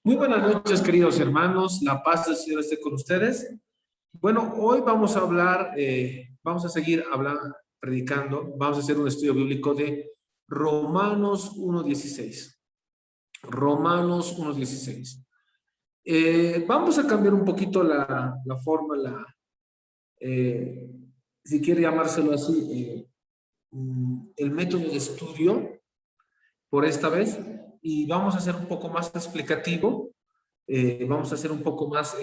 Muy buenas noches, queridos hermanos. La paz del Señor esté con ustedes. Bueno, hoy vamos a hablar, vamos a seguir hablando, predicando. Vamos a hacer un estudio bíblico de Romanos 1:16. Romanos 1:16. Vamos a cambiar un poquito la forma, eh, si quiere llamárselo así, el método de estudio por esta vez. Y vamos a hacer un poco más explicativo. Vamos a hacer un poco más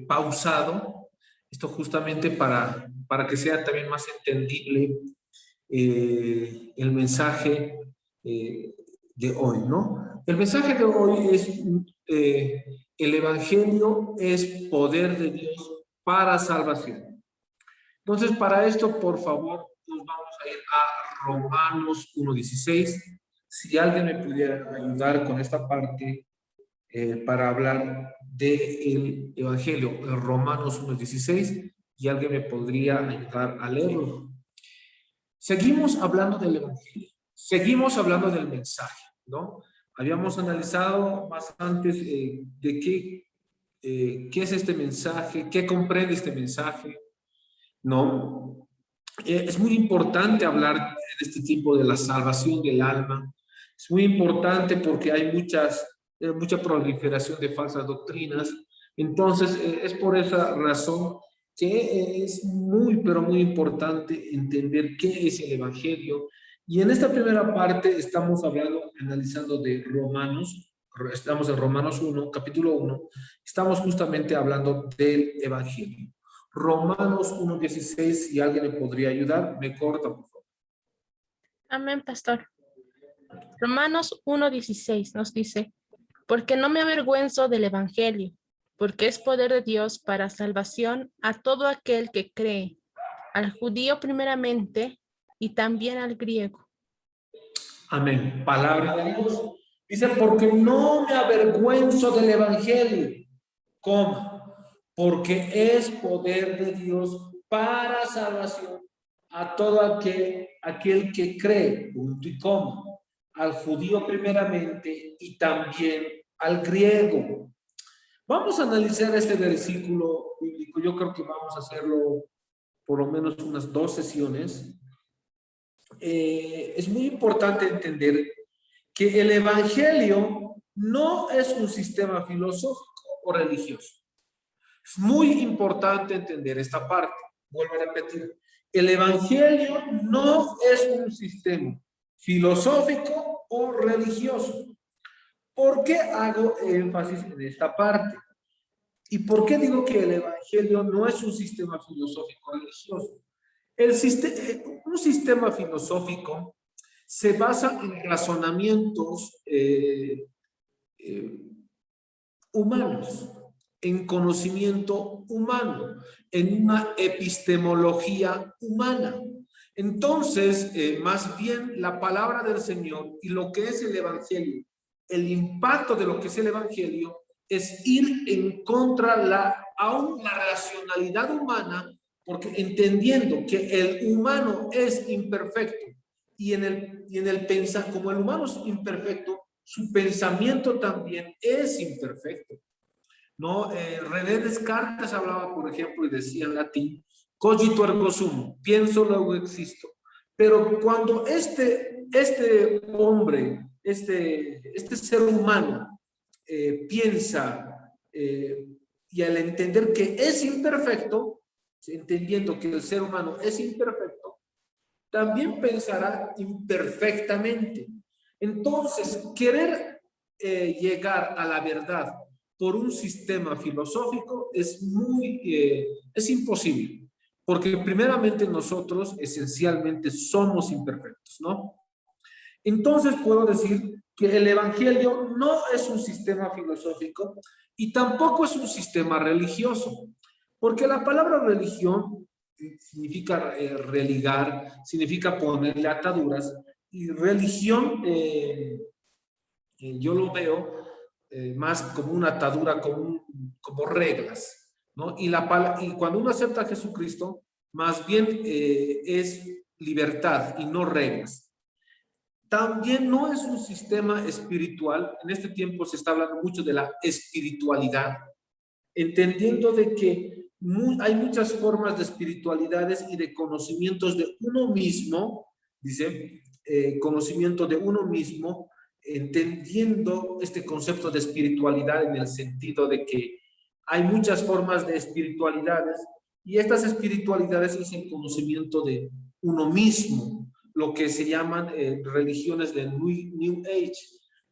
pausado, esto justamente para que sea también más entendible el mensaje de hoy, ¿no? El mensaje de hoy es, eh, el Evangelio es poder de Dios para salvación. Entonces, para esto, por favor, nos vamos a ir a Romanos 1:16. Si alguien me pudiera ayudar con esta parte, para hablar del Evangelio, en Romanos 1:16, y alguien me podría ayudar a leerlo. Seguimos hablando del Evangelio, seguimos hablando del mensaje, ¿no? Habíamos analizado más antes de qué es este mensaje, qué comprende este mensaje, ¿no? Es muy importante hablar de este tipo de la salvación del alma. Es muy importante porque hay mucha proliferación de falsas doctrinas. Entonces, es por esa razón que es muy, pero muy importante entender qué es el Evangelio. Y en esta primera parte estamos analizando de Romanos. Estamos en Romanos 1, capítulo 1. Estamos justamente hablando del Evangelio. Romanos 1:16, si alguien me podría ayudar, me corta, por favor. Amén, pastor. Romanos 1:16 nos dice, porque no me avergüenzo del Evangelio, porque es poder de Dios para salvación a todo aquel que cree, al judío primeramente y también al griego. Amén. Palabra de Dios. Dice, porque no me avergüenzo del Evangelio. ¿Cómo? Porque es poder de Dios para salvación a todo aquel que cree, punto y coma, al judío primeramente y también al griego. Vamos a analizar este versículo bíblico. Yo creo que vamos a hacerlo por lo menos unas 2 sesiones. Es muy importante entender que el Evangelio no es un sistema filosófico o religioso. Es muy importante entender esta parte. Vuelvo a repetir. El Evangelio no es un sistema filosófico o religioso. ¿Por qué hago énfasis en esta parte? ¿Y por qué digo que el Evangelio no es un sistema filosófico religioso? Un sistema filosófico se basa en razonamientos humanos, en conocimiento humano, en una epistemología humana. Entonces, más bien la palabra del Señor y lo que es el Evangelio, el impacto de lo que es el Evangelio, es ir en contra aún la racionalidad humana, porque entendiendo que el humano es imperfecto y como el humano es imperfecto, su pensamiento también es imperfecto, ¿no? René Descartes hablaba, por ejemplo, y decía en latín, cogito ergo sum, pienso luego existo. Pero cuando este hombre, este ser humano piensa, y al entender que es imperfecto, entendiendo que el ser humano es imperfecto, también pensará imperfectamente. Entonces, querer llegar a la verdad por un sistema filosófico es imposible, porque primeramente nosotros esencialmente somos imperfectos, ¿no? Entonces puedo decir que el Evangelio no es un sistema filosófico y tampoco es un sistema religioso, porque la palabra religión significa religar, significa ponerle ataduras, y religión yo lo veo más como una atadura, como reglas, ¿no? Y cuando uno acepta a Jesucristo, más bien es libertad y no reglas. También no es un sistema espiritual. En este tiempo se está hablando mucho de la espiritualidad, entendiendo de que hay muchas formas de espiritualidades y de conocimientos de uno mismo, dice, conocimiento de uno mismo, entendiendo este concepto de espiritualidad en el sentido de que hay muchas formas de espiritualidades y estas espiritualidades es el conocimiento de uno mismo, lo que se llaman religiones de New Age.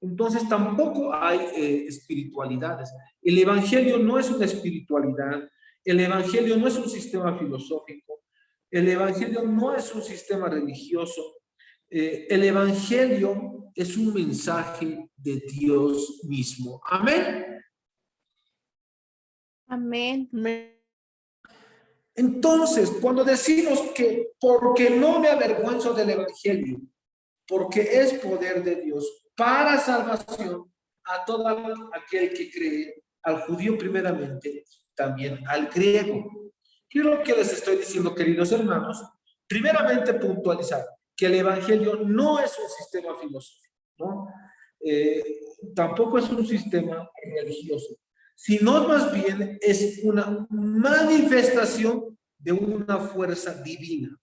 Entonces tampoco hay espiritualidades. El evangelio no es una espiritualidad, el evangelio no es un sistema filosófico, el evangelio no es un sistema religioso, el evangelio es un mensaje de Dios mismo. Amén. Amén. Entonces, cuando decimos que porque no me avergüenzo del evangelio, porque es poder de Dios para salvación a todo aquel que cree, al judío primeramente, también al griego. ¿Qué es lo que les estoy diciendo, queridos hermanos? Primeramente, puntualizar que el evangelio no es un sistema filosófico, ¿no? Tampoco es un sistema religioso, sino más bien es una manifestación de una fuerza divina.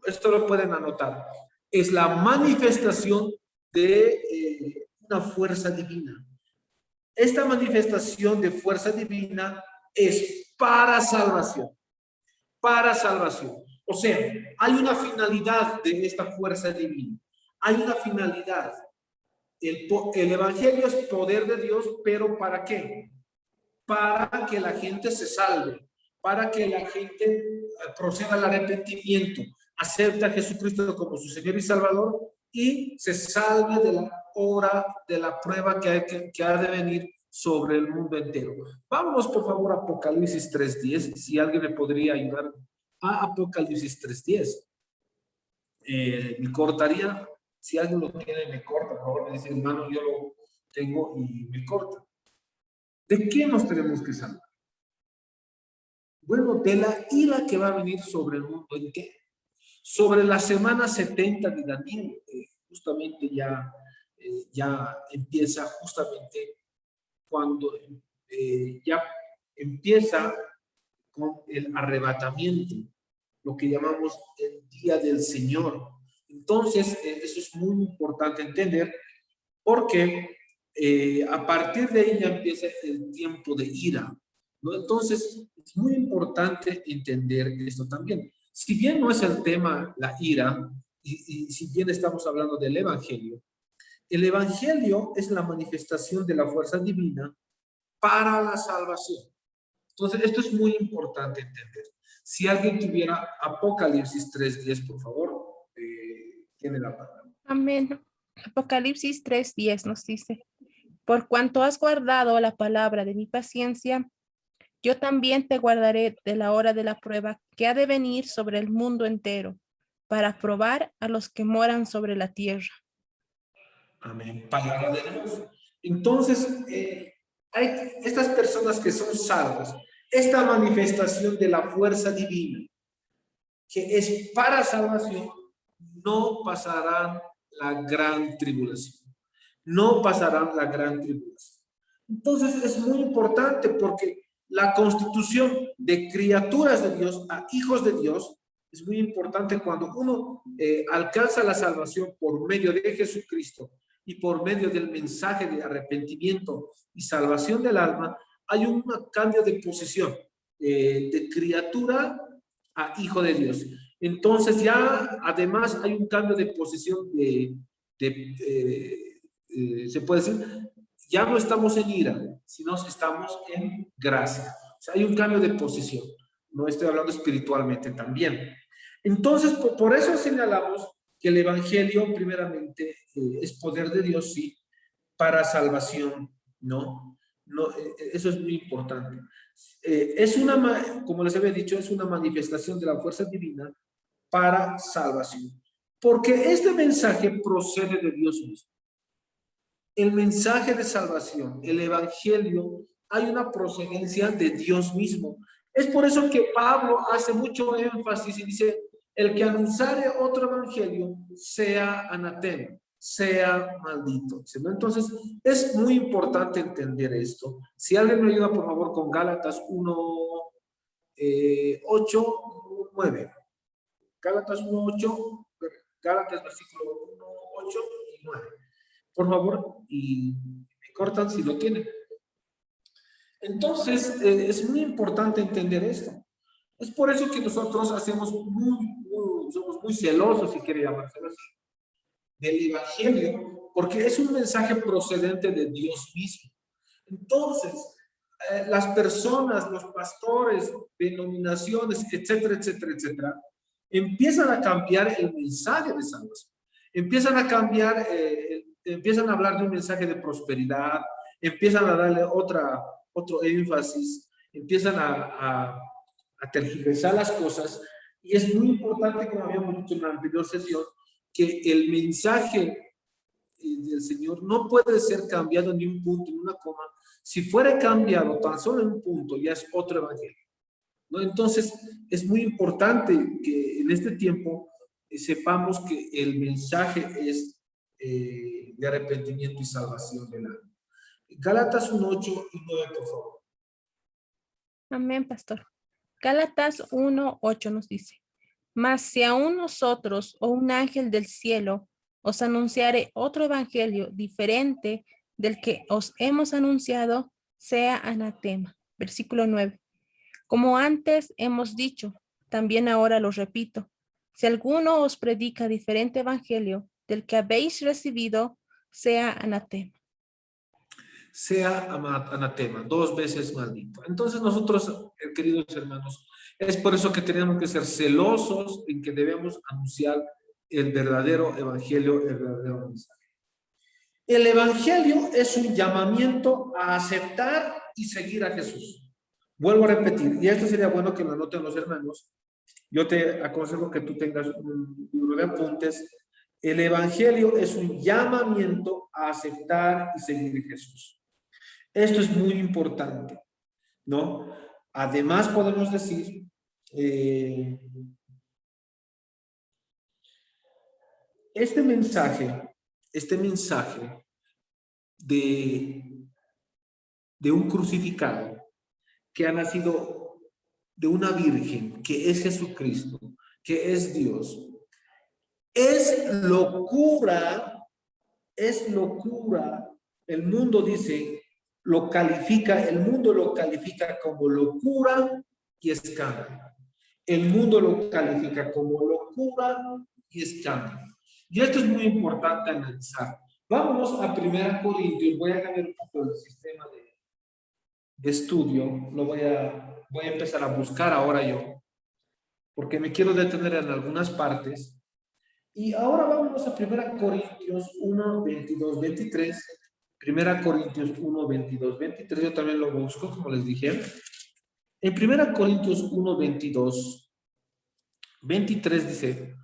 Esto lo pueden anotar. Es la manifestación de una fuerza divina. Esta manifestación de fuerza divina es para salvación. Para salvación. O sea, hay una finalidad de esta fuerza divina. Hay una finalidad. El evangelio es poder de Dios, pero ¿para qué? Para que la gente se salve, para que la gente proceda al arrepentimiento, acepte a Jesucristo como su Señor y Salvador y se salve de la hora de la prueba que ha de venir sobre el mundo entero. Vámonos por favor a Apocalipsis 3:10, si alguien me podría ayudar a Apocalipsis 3:10. Me cortaría, si alguien lo tiene me corta, por favor me dice, hermano, yo lo tengo y me corta. ¿De qué nos tenemos que salvar? Bueno, de la ira que va a venir sobre el mundo entero. Sobre la semana 70 de Daniel, justamente ya empieza justamente cuando ya empieza con el arrebatamiento, lo que llamamos el día del Señor. Entonces, eso es muy importante entender porque a partir de ahí ya empieza el tiempo de ira, ¿no? Entonces, es muy importante entender esto también. Si bien no es el tema la ira, y si bien estamos hablando del Evangelio, el Evangelio es la manifestación de la fuerza divina para la salvación. Entonces, esto es muy importante entender. Si alguien tuviera Apocalipsis 3:10, por favor, tiene la palabra. Amén. Apocalipsis 3:10 nos dice, por cuanto has guardado la palabra de mi paciencia, yo también te guardaré de la hora de la prueba que ha de venir sobre el mundo entero, para probar a los que moran sobre la tierra. Amén. Palabra de Dios. Entonces, hay estas personas que son salvas, esta manifestación de la fuerza divina, que es para salvación, no pasarán la gran tribulación. No pasarán la gran tribulación. Entonces, es muy importante porque la constitución de criaturas de Dios a hijos de Dios es muy importante cuando uno alcanza la salvación por medio de Jesucristo y por medio del mensaje de arrepentimiento y salvación del alma, hay un cambio de posición de criatura a hijo de Dios. Entonces ya además hay un cambio de posición se puede decir, ya no estamos en ira, sino estamos en gracia. O sea, hay un cambio de posición. No estoy hablando espiritualmente también. Entonces, por eso señalamos que el Evangelio, primeramente, es poder de Dios, sí, para salvación, ¿no? No, eso es muy importante. Es como les había dicho, es una manifestación de la fuerza divina para salvación. Porque este mensaje procede de Dios mismo. El mensaje de salvación, el evangelio, hay una procedencia de Dios mismo. Es por eso que Pablo hace mucho énfasis y dice, el que anunciare otro evangelio sea anatema, sea maldito. ¿No? Entonces, es muy importante entender esto. Si alguien me ayuda, por favor, con Gálatas 1, 8, 9. Gálatas 1, 8, Gálatas versículo 1, 8 y 9. Por favor, y me cortan si lo tienen. Entonces, es muy importante entender esto. Es por eso que nosotros somos muy celosos, si quiere llamarse así, del Evangelio, porque es un mensaje procedente de Dios mismo. Entonces, las personas, los pastores, denominaciones, etcétera, etcétera, etcétera, empiezan a cambiar el mensaje de salvación. Empiezan a cambiar, empiezan a hablar de un mensaje de prosperidad, empiezan a darle otro énfasis, empiezan a tergiversar las cosas, y es muy importante, como habíamos dicho en la anterior sesión, que el mensaje del Señor no puede ser cambiado ni un punto, ni una coma. Si fuera cambiado tan solo en un punto, ya es otro evangelio, ¿no? Entonces, es muy importante que en este tiempo sepamos que el mensaje es de arrepentimiento y salvación del alma. Gálatas 1, 8 y 9, por favor. Amén, pastor. Gálatas 1, 8 nos dice: mas si aún nosotros o un ángel del cielo os anunciare otro evangelio diferente del que os hemos anunciado, sea anatema. Versículo 9. Como antes hemos dicho, también ahora lo repito, si alguno os predica diferente evangelio del que habéis recibido, sea anatema. Sea anatema, 2 veces maldito. Entonces nosotros, queridos hermanos, es por eso que tenemos que ser celosos en que debemos anunciar el verdadero evangelio, el verdadero mensaje. El evangelio es un llamamiento a aceptar y seguir a Jesús. Vuelvo a repetir, y esto sería bueno que lo anoten los hermanos. Yo te aconsejo que tú tengas un libro de apuntes. El evangelio es un llamamiento a aceptar y seguir a Jesús. Esto es muy importante, ¿no? Además podemos decir, este mensaje de un crucificado que ha nacido de una virgen, que es Jesucristo, que es Dios, es locura, el mundo dice, el mundo lo califica como locura y escándalo. El mundo lo califica como locura y escándalo. Y esto es muy importante analizar. Vámonos a 1 Corintios. Voy a cambiar un poco el sistema de estudio. Voy a empezar a buscar ahora yo, porque me quiero detener en algunas partes. Y ahora vámonos a 1 Corintios 1, 22, 23. 1 Corintios 1, 22, 23, yo también lo busco, como les dije. En 1 Corintios 1, 22, 23 dice,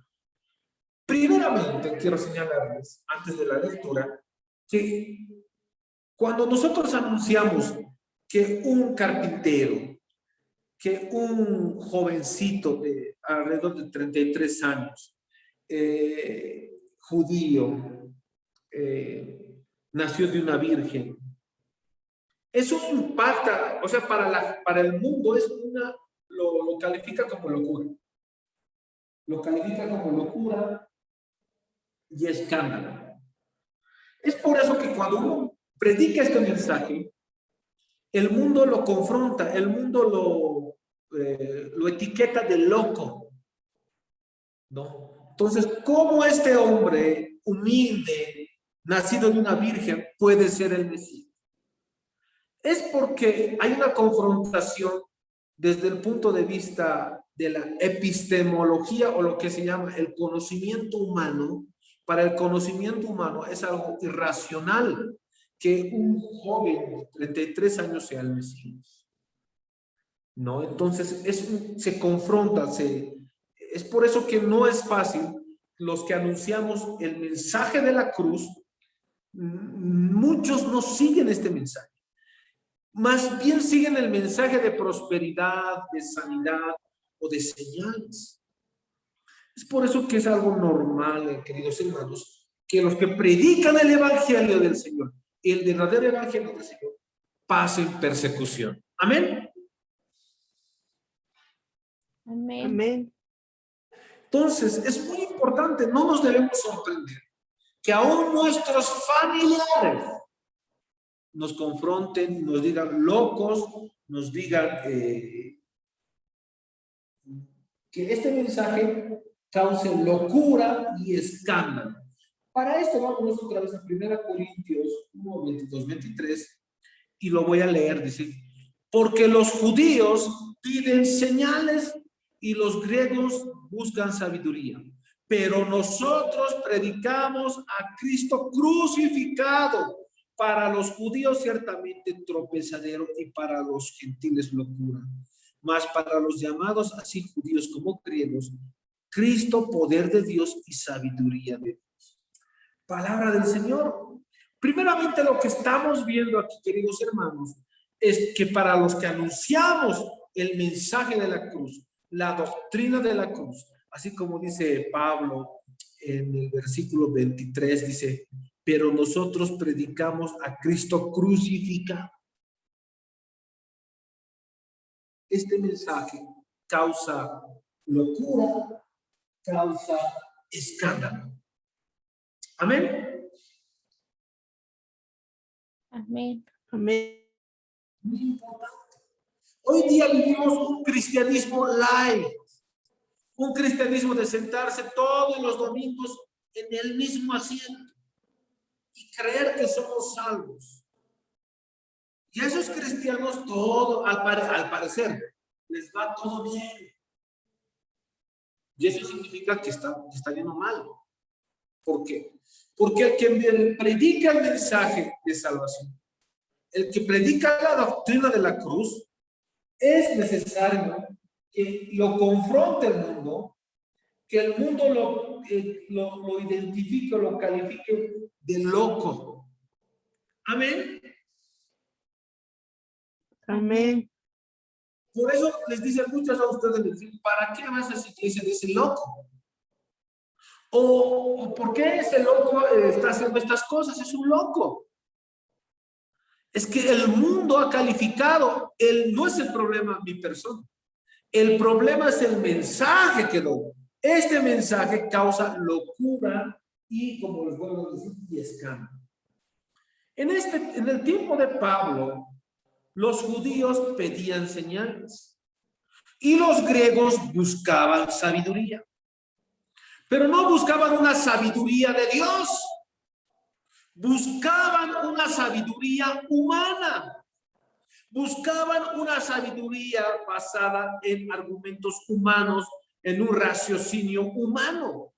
primeramente quiero señalarles, antes de la lectura, que cuando nosotros anunciamos que un carpintero, que un jovencito de alrededor de 33 años, judío, nació de una virgen, eso impacta, o sea, para el mundo lo califica como locura. Lo califica como locura y escándalo. Es por eso que cuando uno predica este mensaje, el mundo lo confronta, el mundo lo etiqueta de loco, ¿no? Entonces, ¿cómo este hombre humilde, nacido de una virgen, puede ser el Mesías? Es porque hay una confrontación desde el punto de vista de la epistemología, o lo que se llama el conocimiento humano. Para el conocimiento humano es algo irracional que un joven de 33 años sea el Mesías, ¿no? Entonces se confronta, es por eso que no es fácil. Los que anunciamos el mensaje de la cruz, muchos no siguen este mensaje. Más bien siguen el mensaje de prosperidad, de sanidad o de señales. Es por eso que es algo normal, queridos hermanos, que los que predican el evangelio del Señor, el verdadero evangelio del Señor, pasen persecución. Amén. Amén. Amén. Entonces, es muy importante, no nos debemos sorprender que aún nuestros familiares nos confronten, nos digan locos, nos digan que este mensaje cause locura y escándalo. Para esto vamos otra vez a 1 Corintios 1, 22, 23, y lo voy a leer, dice, porque los judíos piden señales y los griegos buscan sabiduría, pero nosotros predicamos a Cristo crucificado, para los judíos ciertamente tropezadero y para los gentiles locura, mas para los llamados así judíos como griegos, Cristo poder de Dios y sabiduría de Dios. Palabra del Señor. Primeramente lo que estamos viendo aquí, queridos hermanos, es que para los que anunciamos el mensaje de la cruz, la doctrina de la cruz, así como dice Pablo en el versículo 23, dice, pero nosotros predicamos a Cristo crucificado. Este mensaje causa locura, causa escándalo. Amén. Amén. Amén. Muy importante. Hoy día vivimos un cristianismo light, un cristianismo de sentarse todos los domingos en el mismo asiento y creer que somos salvos. Y a esos cristianos todo, al parecer, les va todo bien. Y eso significa que está yendo mal. ¿Por qué? Porque el que predica el mensaje de salvación, el que predica la doctrina de la cruz, es necesario que lo confronte el mundo, que el mundo lo identifique, lo califique de loco. Amén. Amén. Por eso les dicen muchos a ustedes, ¿para qué vas a esa iglesia de ese loco? ¿O por qué ese loco está haciendo estas cosas? Es un loco. Es que el mundo ha calificado, no es el problema mi persona. El problema es el mensaje que doy. Este mensaje causa locura y, como les vuelvo a decir, y escándalo. En el tiempo de Pablo, los judíos pedían señales y los griegos buscaban sabiduría. Pero no buscaban una sabiduría de Dios, buscaban una sabiduría humana, buscaban una sabiduría basada en argumentos humanos, en un raciocinio humano.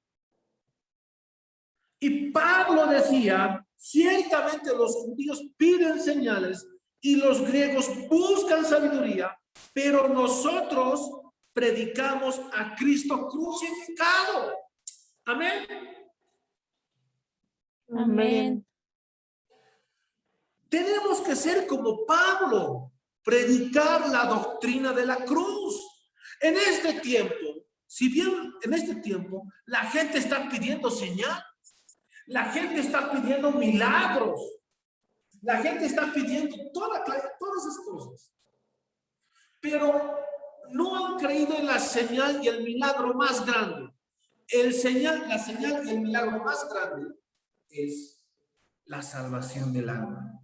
Y Pablo decía, ciertamente los judíos piden señales y los griegos buscan sabiduría, pero nosotros predicamos a Cristo crucificado. Amén. Amén. Tenemos que ser como Pablo, predicar la doctrina de la cruz. En este tiempo, si bien en este tiempo la gente está pidiendo señales, la gente está pidiendo milagros, la gente está pidiendo todas esas cosas, pero no han creído en la señal y el milagro más grande. La señal y el milagro más grande es la salvación del alma.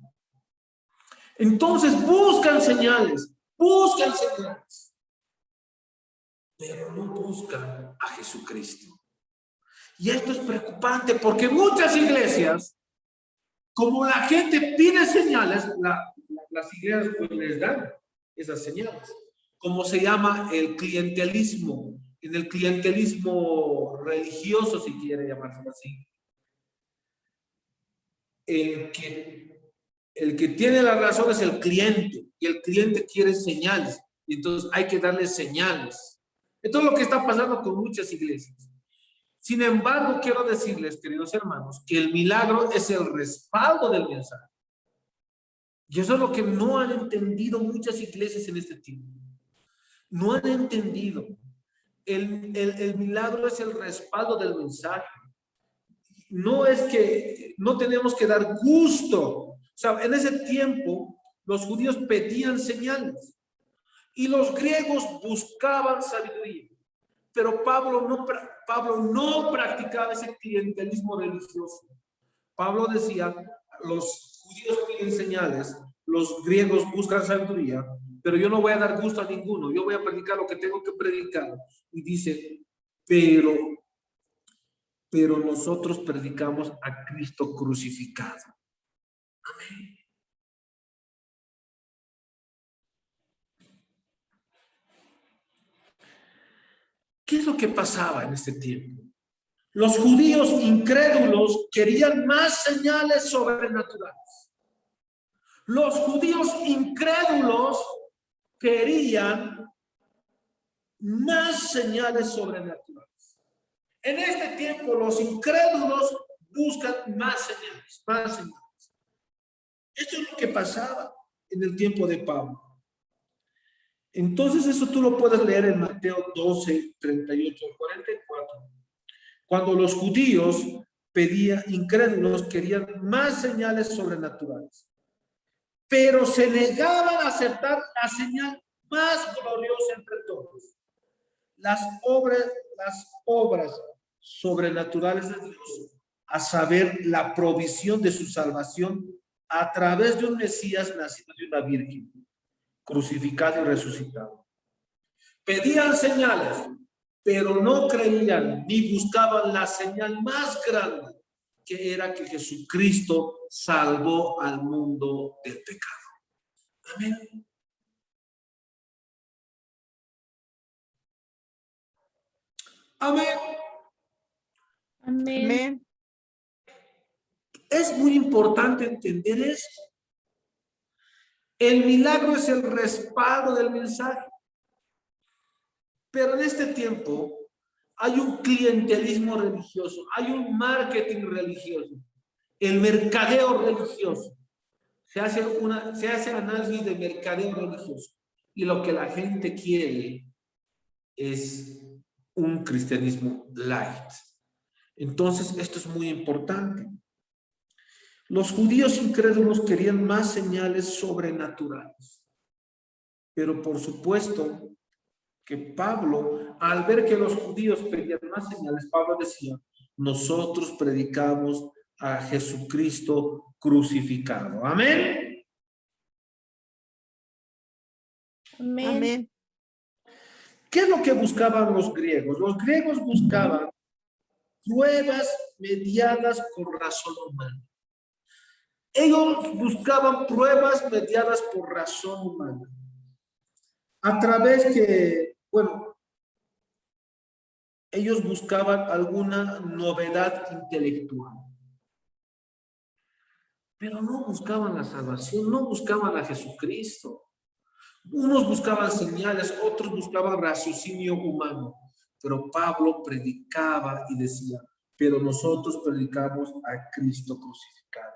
Entonces buscan señales, pero no buscan a Jesucristo. Y esto es preocupante porque muchas iglesias, como la gente pide señales, las iglesias pues les dan esas señales. Como se llama el clientelismo, en el clientelismo religioso, si quiere llamarse así. El que tiene la razón es el cliente, y el cliente quiere señales, y entonces hay que darle señales. Esto es lo que está pasando con muchas iglesias. Sin embargo, quiero decirles, queridos hermanos, que el milagro es el respaldo del mensaje. Y eso es lo que no han entendido muchas iglesias en este tiempo. No han entendido. El milagro es el respaldo del mensaje. no es que no tenemos que dar gusto. O sea, en ese tiempo los judíos pedían señales y los griegos buscaban sabiduría. Pero Pablo no practicaba ese clientelismo religioso. Pablo decía, los judíos piden señales, los griegos buscan sabiduría, pero yo no voy a dar gusto a ninguno, yo voy a predicar lo que tengo que predicar. Y dice, pero nosotros predicamos a Cristo crucificado. Amén. ¿Qué es lo que pasaba en este tiempo? Los judíos incrédulos querían más señales sobrenaturales. Los judíos incrédulos querían más señales sobrenaturales. En este tiempo los incrédulos buscan más señales, más señales. Esto es lo que pasaba en el tiempo de Pablo. Entonces eso tú lo puedes leer en Mateo 12, 38 al 44. Cuando los judíos incrédulos querían más señales sobrenaturales, pero se negaban a aceptar la señal más gloriosa entre todos, las obras sobrenaturales de Dios, a saber, la provisión de su salvación a través de un Mesías nacido de una virgen, crucificado y resucitado. Pedían señales, pero no creían ni buscaban la señal más grande, que era que Jesucristo salvó al mundo del pecado. Amén. Amén. Amén. Amén. Es muy importante entender esto. El milagro es el respaldo del mensaje. Pero en este tiempo hay un clientelismo religioso, hay un marketing religioso, el mercadeo religioso. Se hace análisis de mercadeo religioso y lo que la gente quiere es un cristianismo light. Entonces, esto es muy importante. Los judíos incrédulos querían más señales sobrenaturales, pero por supuesto que Pablo, al ver que los judíos pedían más señales, Pablo decía, nosotros predicamos a Jesucristo crucificado. Amén. Amén. Amén. ¿Qué es lo que buscaban los griegos? Los griegos buscaban pruebas mediadas por razón humana. Ellos buscaban pruebas mediadas por razón humana. A través que, bueno, ellos buscaban alguna novedad intelectual. Pero no buscaban la salvación, no buscaban a Jesucristo. Unos buscaban señales, otros buscaban raciocinio humano. Pero Pablo predicaba y decía, pero nosotros predicamos a Cristo crucificado.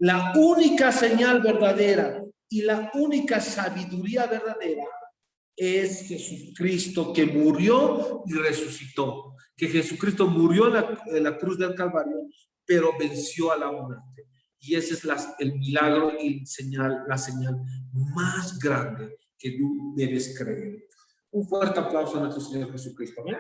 La única señal verdadera y la única sabiduría verdadera es Jesucristo, que murió y resucitó. Que Jesucristo murió en la cruz del Calvario, pero venció a la muerte. Y ese es el milagro y la señal más grande que tú debes creer. Un fuerte aplauso a nuestro Señor Jesucristo. ¿Amén?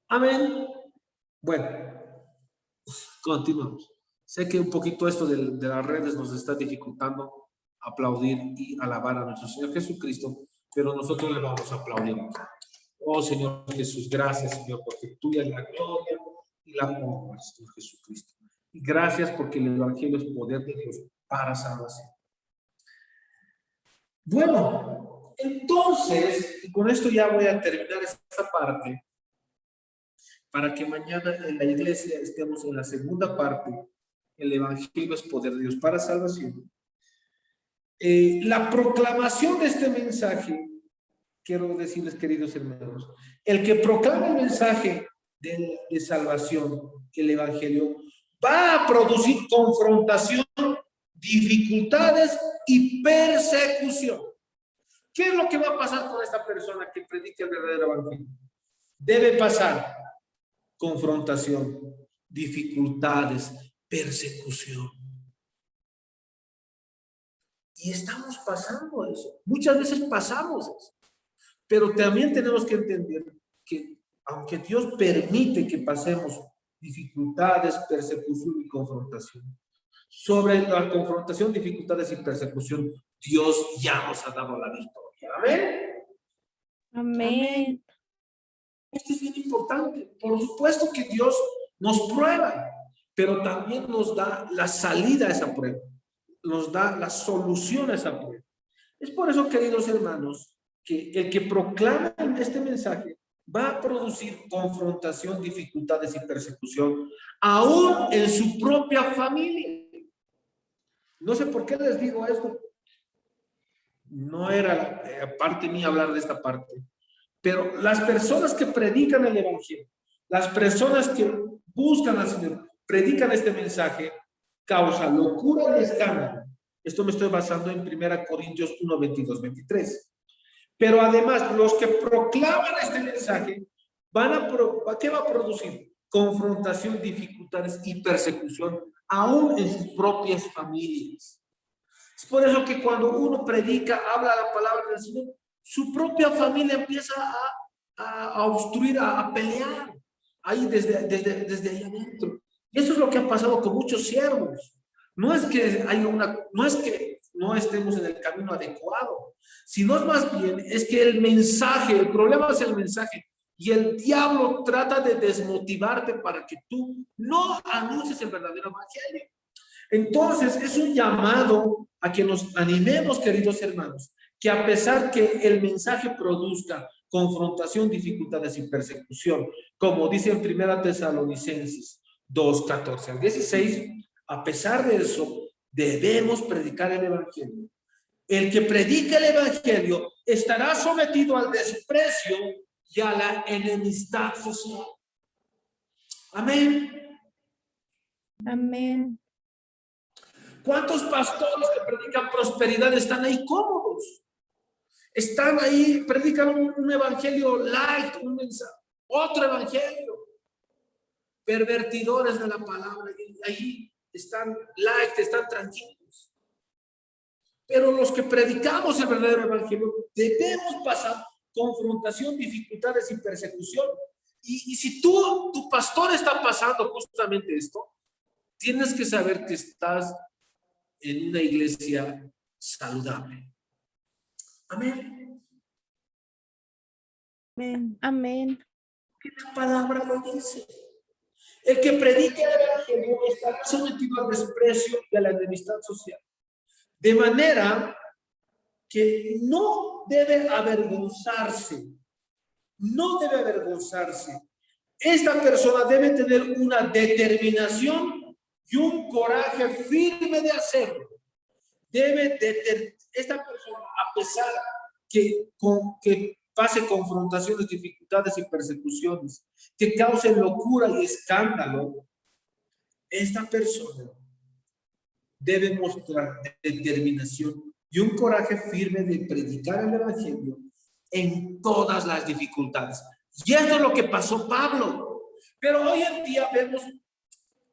Amén. Bueno, continuamos. Sé que un poquito esto de las redes nos está dificultando aplaudir y alabar a nuestro Señor Jesucristo, pero nosotros le vamos a aplaudir. Oh Señor Jesús, gracias Señor, porque tuya es la gloria y la honra, Señor Jesucristo. Y gracias porque el Evangelio es poder de Dios para salvación. Bueno, entonces, y con esto ya voy a terminar esta parte, para que mañana en la iglesia estemos en la segunda parte. El Evangelio es poder de Dios para salvación. La proclamación de este mensaje, quiero decirles, queridos hermanos, el que proclama el mensaje de salvación, el Evangelio, va a producir confrontación, dificultades y persecución. ¿Qué es lo que va a pasar con esta persona que predica el verdadero evangelio? Debe pasar confrontación, dificultades, persecución. Y estamos pasando eso. Muchas veces pasamos eso. Pero también tenemos que entender que aunque Dios permite que pasemos dificultades, persecución y confrontación, sobre la confrontación, dificultades y persecución, Dios ya nos ha dado la victoria. Amén. Amén. Esto es bien importante. Por supuesto que Dios nos prueba, pero también nos da la salida a esa prueba. Nos da la solución a esa prueba. Es por eso, queridos hermanos, que el que proclama este mensaje va a producir confrontación, dificultades y persecución, aún en su propia familia. No sé por qué les digo esto. No era parte mía hablar de esta parte. Pero las personas que predican el evangelio, las personas que buscan al Señor, predican este mensaje, causa locura y escándalo. Esto me estoy basando en 1 Corintios 1, 22, 23. Pero además, los que proclaman este mensaje ¿qué va a producir? Confrontación, dificultades y persecución, aún en sus propias familias. Es por eso que cuando uno predica, habla la palabra del Señor, su propia familia empieza a obstruir, a pelear, ahí desde ahí adentro. Y eso es lo que ha pasado con muchos siervos. No es que no estemos en el camino adecuado, sino es más bien, es que el problema es el mensaje, y el diablo trata de desmotivarte para que tú no anuncies el verdadero evangelio. Entonces, es un llamado a que nos animemos, queridos hermanos, que a pesar que el mensaje produzca confrontación, dificultades y persecución, como dice en 1 Tesalonicenses 2, 14 al 16, a pesar de eso, debemos predicar el evangelio. El que predica el evangelio estará sometido al desprecio y a la enemistad social. Amén. Amén. ¿Cuántos pastores que predican prosperidad están ahí cómodos? Están ahí, predican un evangelio light, un mensaje, otro evangelio. Pervertidores de la palabra, ahí están light, están tranquilos. Pero los que predicamos el verdadero evangelio debemos pasar confrontación, dificultades y persecución. Y si tu pastor está pasando justamente esto, tienes que saber que estás en una iglesia saludable. Amén. Amén. Amén. La palabra lo dice. El que predique el evangelio estará sometido al desprecio y a la enemistad social. De manera que no debe avergonzarse. No debe avergonzarse. Esta persona debe tener una determinación y un coraje firme de hacerlo. Esta persona, a pesar que pase confrontaciones, dificultades y persecuciones, que causen locura y escándalo, esta persona debe mostrar determinación y un coraje firme de predicar el evangelio en todas las dificultades. Y esto es lo que pasó Pablo. Pero hoy en día vemos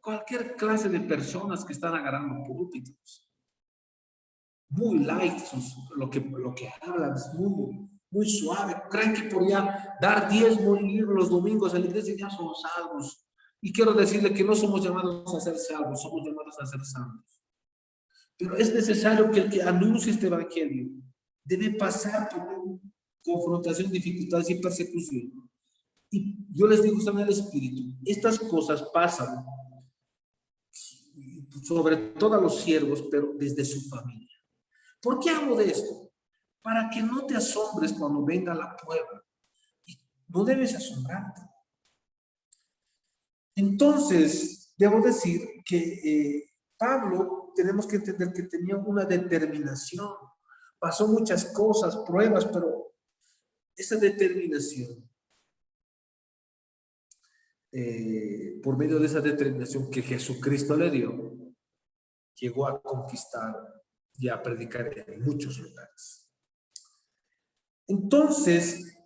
cualquier clase de personas que están agarrando púlpitos. Muy light lo que hablan, es muy suave. Creen que por ya dar diezmo y ir los domingos a la iglesia ya somos salvos. Y quiero decirle que no somos llamados a ser salvos, somos llamados a ser santos. Pero es necesario que el que anuncie este evangelio debe pasar por confrontación, dificultades y persecución. Y yo les digo, están en el espíritu, estas cosas pasan sobre todo a los siervos, pero desde su familia. ¿Por qué hablo de esto? Para que no te asombres cuando venga la prueba. Y no debes asombrarte. Entonces, debo decir que Pablo, tenemos que entender que tenía una determinación. Pasó muchas cosas, pruebas, pero esa determinación, por medio de esa determinación que Jesucristo le dio, llegó a conquistar y a predicar en muchos lugares. Entonces,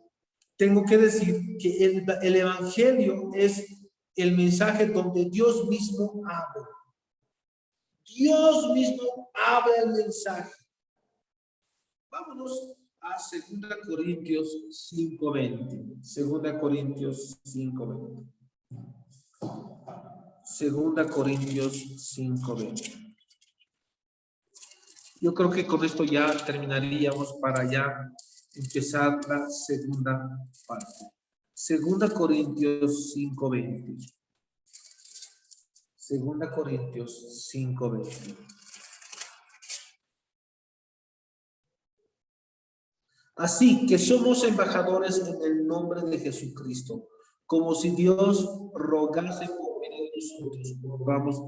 tengo que decir que el Evangelio es el mensaje donde Dios mismo habla. Dios mismo habla el mensaje. Vámonos a 2 Corintios 5:20. 2 Corintios 5:20. 2 Corintios 5:20. Yo creo que con esto ya terminaríamos para ya empezar la segunda parte. 2 Corintios 5:20. 2 Corintios 5:20. Así que somos embajadores en el nombre de Jesucristo, como si Dios rogase por medio de nosotros, rogamos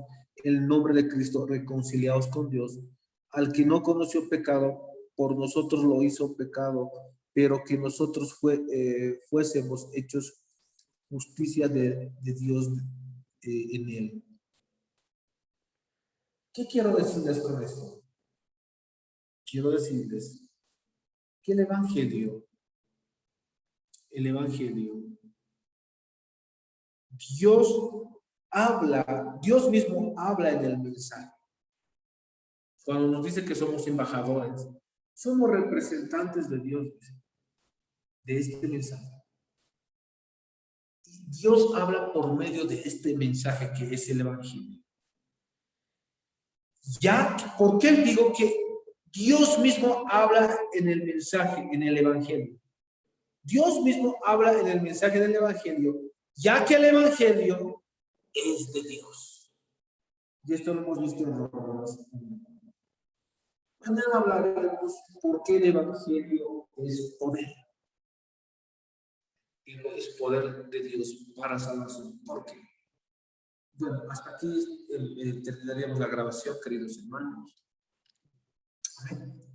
el nombre de Cristo, reconciliados con Dios, al que no conoció pecado, por nosotros lo hizo pecado, pero que nosotros fuésemos hechos justicia de Dios en él. ¿Qué quiero decirles con esto? Quiero decirles que el Evangelio, Dios mismo habla en el mensaje. Cuando nos dice que somos embajadores, somos representantes de Dios, de este mensaje. Dios habla por medio de este mensaje que es el Evangelio. Ya, ¿por qué digo que Dios mismo habla en el mensaje, en el Evangelio? Dios mismo habla en el mensaje del Evangelio, ya que el Evangelio es de Dios. Y esto lo hemos visto en Romanos. Mañana hablaremos por qué el Evangelio es poder. Y no es poder de Dios para salvación. ¿Por qué? Bueno, hasta aquí terminaríamos la grabación, queridos hermanos. Amén.